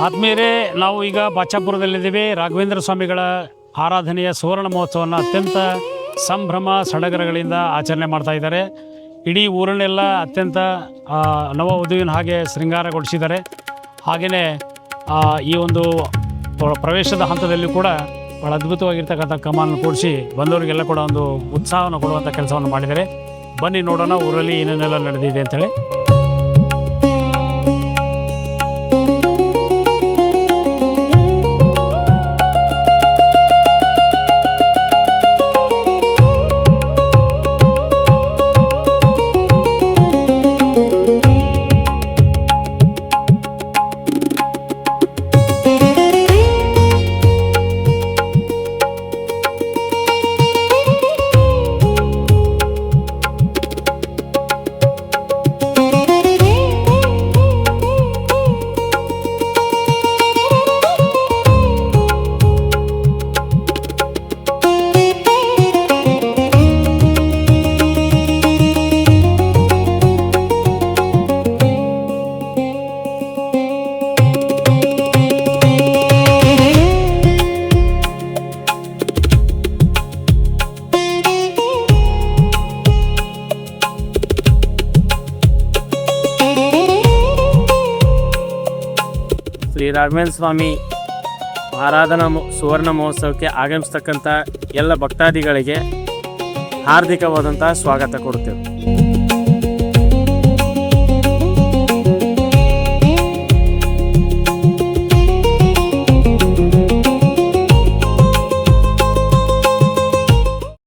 ಆತ್ಮೀಯರೇ, ನಾವು ಈಗ ಬಾಚಾಪುರದಲ್ಲಿದ್ದೇವೆ. ರಾಘವೇಂದ್ರ ಸ್ವಾಮಿಗಳ ಆರಾಧನೆಯ ಸುವರ್ಣ ಮಹೋತ್ಸವವನ್ನು ಅತ್ಯಂತ ಸಂಭ್ರಮ ಸಡಗರಗಳಿಂದ ಆಚರಣೆ ಮಾಡ್ತಾ ಇದ್ದಾರೆ. ಇಡೀ ಊರನ್ನೆಲ್ಲ ಅತ್ಯಂತ ನವವಧುವಿನ ಹಾಗೆ ಶೃಂಗಾರಗೊಳಿಸಿದ್ದಾರೆ. ಹಾಗೆಯೇ ಈ ಒಂದು ಪ್ರವೇಶದ ಹಂತದಲ್ಲಿ ಕೂಡ ಭಾಳ ಅದ್ಭುತವಾಗಿರ್ತಕ್ಕಂಥ ಕಮಾನನ್ನು ಕೂಡಿಸಿ ಬಂದವರಿಗೆಲ್ಲ ಕೂಡ ಒಂದು ಉತ್ಸಾಹವನ್ನು ಕೊಡುವಂಥ ಕೆಲಸವನ್ನು ಮಾಡಿದ್ದಾರೆ. ಬನ್ನಿ ನೋಡೋಣ ಊರಲ್ಲಿ ಏನೇನೆಲ್ಲ ನಡೆದಿದೆ ಅಂತೇಳಿ. ಶ್ರೀ ರಾಘವೇಂದ್ರ ಸ್ವಾಮಿ ಆರಾಧನಾ ಸುವರ್ಣ ಮಹೋತ್ಸವಕ್ಕೆ ಆಗಮಿಸ್ತಕ್ಕಂಥ ಎಲ್ಲ ಭಕ್ತಾದಿಗಳಿಗೆ ಹಾರ್ದಿಕವಾದಂಥ ಸ್ವಾಗತ ಕೊಡ್ತೇವೆ.